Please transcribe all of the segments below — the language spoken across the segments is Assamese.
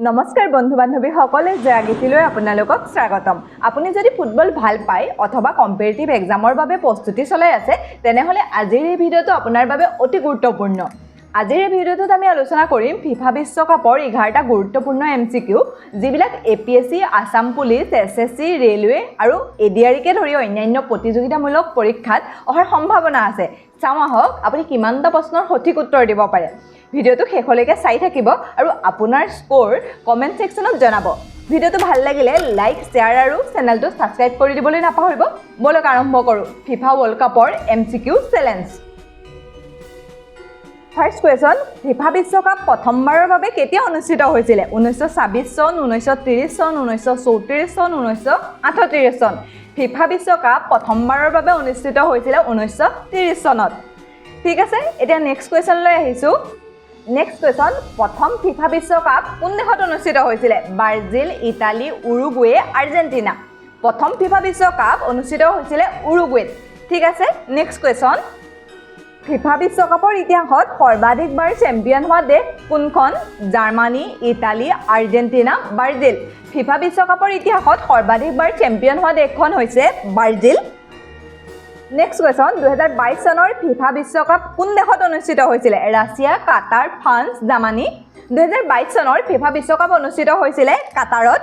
নমস্কাৰ বন্ধু বান্ধৱী সকলে জয়াগীতিলৈ আপোনালোকক স্বাগতম। আপুনি যদি ফুটবল ভাল পায় অথবা কম্পিটিটিভ এক্সামৰ বাবে প্ৰস্তুতি চলাই আছে তেনেহলে আজিৰ এই ভিডিঅটো আপোনাৰ বাবে অতি গুৰুত্বপূৰ্ণ। আজিৰ এই ভিডিঅটোত আমি আলোচনা কৰিম ফিফা বিশ্বকাপৰ 11টা গুৰুত্বপূৰ্ণ এমচিকিউ যিবিলাক APS-C, Assam police, SSC, railway আৰু এডিআৰকে ধৰি অন্যান্য প্ৰতিযোগিতামূলক পৰীক্ষাত অহাৰ সম্ভাৱনা আছে। চাওঁ আহক আপুনি কিমানটা প্ৰশ্নৰ সঠিক উত্তৰ দিব পাৰে। ভিডিঅটো শেষলৈকে চাই থাকিব আৰু আপোনাৰ স্কোৰ কমেন্ট সেকশনত জনাব। ভিডিঅটো ভাল লাগিলে লাইক, শেয়াৰ আৰু চেনেলটো সাবস্ক্ৰাইব কৰি দিবলৈ নাপাহৰিব। বলক আৰম্ভ কৰোঁ ফিফা ৱৰ্ল্ড কাপৰ MCQ challenge. First question, FIFA বিশ্বকাপ প্ৰথমবাৰৰ বাবে কেতিয়া অনুষ্ঠিত হৈছিল? 1926 চন, 1930 চন, 1934 চন, 1938 চন। ফিফা বিশ্বকাপ প্ৰথমবাৰৰ বাবে অনুষ্ঠিত হৈছিল 1930 চনত। ঠিক আছে, এতিয়া নেক্সট কুৱেশ্যনলৈ আহিছোঁ। নেক্সট কুৱেশ্যন, প্ৰথম ফিফা বিশ্বকাপ কোন দেশত অনুষ্ঠিত হৈছিল? Brazil, Italy, উৰুগুৱে, Argentina. প্ৰথম ফিফা বিশ্বকাপ অনুষ্ঠিত হৈছিল উৰুগুৱেত। ঠিক আছে, নেক্সট কুৱেশ্যন, ফিফা বিশ্বকাপৰ ইতিহাসত সৰ্বাধিকবাৰ চেম্পিয়ন হোৱা দেশ কোনখন? Germany, Italy, Argentina, Brazil. FIFA বিশ্বকাপৰ ইতিহাসত সৰ্বাধিকবাৰ চেম্পিয়ন হোৱা দেশখন হৈছে ব্ৰাজিল। নেক্সট কুৱেশ্যন, 2022 চনৰ ফিফা বিশ্বকাপ কোন দেশত অনুষ্ঠিত হৈছিল? ৰাছিয়া, কাটাৰ, ফ্ৰান্স, জাৰ্মানী। 2022 চনৰ ফিফা বিশ্বকাপ অনুষ্ঠিত হৈছিল কাটাৰত।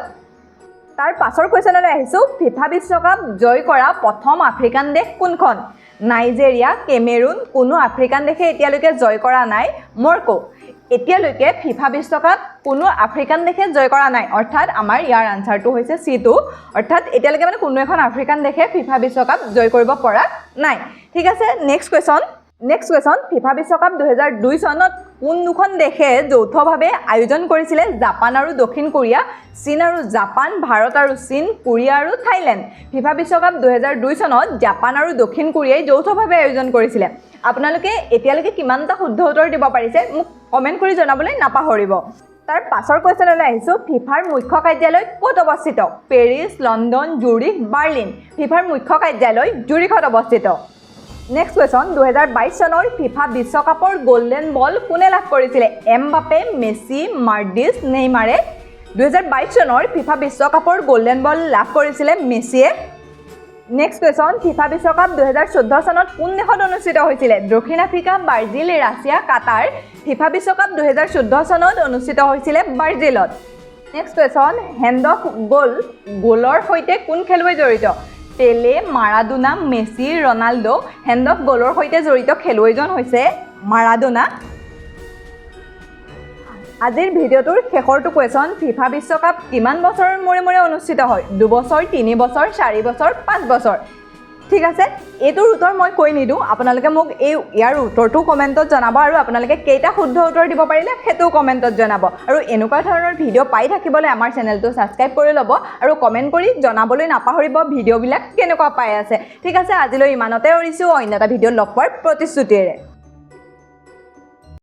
তাৰ পাছৰ কুৱেশ্যনলৈ আহিছোঁ। ফিফা বিশ্বকাপ জয় কৰা প্ৰথম আফ্ৰিকান দেশ কোনখন? Nigeria, Cameron. কোনো আফ্ৰিকান দেশে এতিয়ালৈকে জয় কৰা নাই। মৰক্কো। এতিয়ালৈকে ফিফা বিশ্বকাপ কোনো আফ্ৰিকান দেশে জয় কৰা নাই, অৰ্থাৎ আমাৰ ইয়াৰ আনসাৰটো হৈছে C2, অৰ্থাৎ এতিয়ালৈকে মানে কোনো এখন আফ্ৰিকান দেশে ফিফা বিশ্বকাপ জয় কৰিব পৰা নাই। ঠিক আছে, নেক্সট কুৱেশ্যন, ফিফা বিশ্বকাপ 2002 চনত কোন দুখন দেশে যৌথভাৱে আয়োজন কৰিছিলে? জাপান আৰু দক্ষিণ কোৰিয়া, চীন আৰু জাপান, ভাৰত আৰু চীন, কোৰিয়া আৰু থাইলেণ্ড। ফিফা বিশ্বকাপ 2002 চনত জাপান আৰু দক্ষিণ কোৰিয়াই যৌথভাৱে আয়োজন কৰিছিলে। আপোনালোকে এতিয়ালৈকে কিমানটা শুদ্ধ উত্তৰ দিব পাৰিছে মোক কমেণ্ট কৰি জনাবলৈ নাপাহৰিব। তাৰ পাছৰ কুৱেশ্যনলৈ আহিছোঁ। ফিফাৰ মুখ্য কাৰ্যালয় ক'ত অৱস্থিত? Paris, London, Zurich, Berlin. ফিফাৰ মুখ্য কাৰ্যালয় জুৰিখত অৱস্থিত। নেক্সট কুৱেশ্যন, 2022 চনৰ ফিফা বিশ্বকাপৰ গল্ডেন বল কোনে লাভ কৰিছিলে? Mbappe, Messi, মাৰ্ডিছ, নেইমাৰে। 2022 চনৰ ফিফা বিশ্বকাপৰ গল্ডেন বল লাভ কৰিছিলে মেছিয়ে। নেক্সট কুৱেশ্যন, ফিফা বিশ্বকাপ 2014 চনত কোন দেশত অনুষ্ঠিত হৈছিলে? দক্ষিণ Africa, Brazil, Russia, Qatar. FIFA বিশ্বকাপ 2014 চনত অনুষ্ঠিত হৈছিলে ব্ৰাজিলত। নেক্সট কুৱেশ্যন, হেণ্ড অফ গ'লৰ সৈতে কোন খেলুৱৈ জড়িত? Pele, Maradona, Messi, Ronaldo. Hand of গ'লৰ সৈতে জড়িত খেলুৱৈজন হৈছে মাৰাডোনা। আজিৰ ভিডিঅ'টোৰ শেষৰটো কুৱেশ্যন, ফিফা বিশ্বকাপ কিমান বছৰৰ মূৰে মূৰে অনুষ্ঠিত হয়? 2 বছৰ, 3 বছৰ, 4 বছৰ, 5 বছৰ। ঠিক আছে, এইটোৰ উত্তৰ মই কৈ নিদিওঁ, আপোনালোকে মোক ইয়াৰ উত্তৰটো কমেণ্টত জনাব আৰু আপোনালোকে কেইটা শুদ্ধ উত্তৰ দিব পাৰিলে সেইটোও কমেণ্টত জনাব। আৰু এনেকুৱা ধৰণৰ ভিডিঅ' পাই থাকিবলৈ আমাৰ চেনেলটো ছাবস্ক্ৰাইব কৰি ল'ব আৰু কমেণ্ট কৰি জনাবলৈ নাপাহৰিব ভিডিঅ'বিলাক কেনেকুৱা পাই আছে। ঠিক আছে, আজিলৈ ইমানতে এৰিছোঁ, অন্য এটা ভিডিঅ'ত লগ পোৱাৰ প্ৰতিশ্ৰুতিৰে।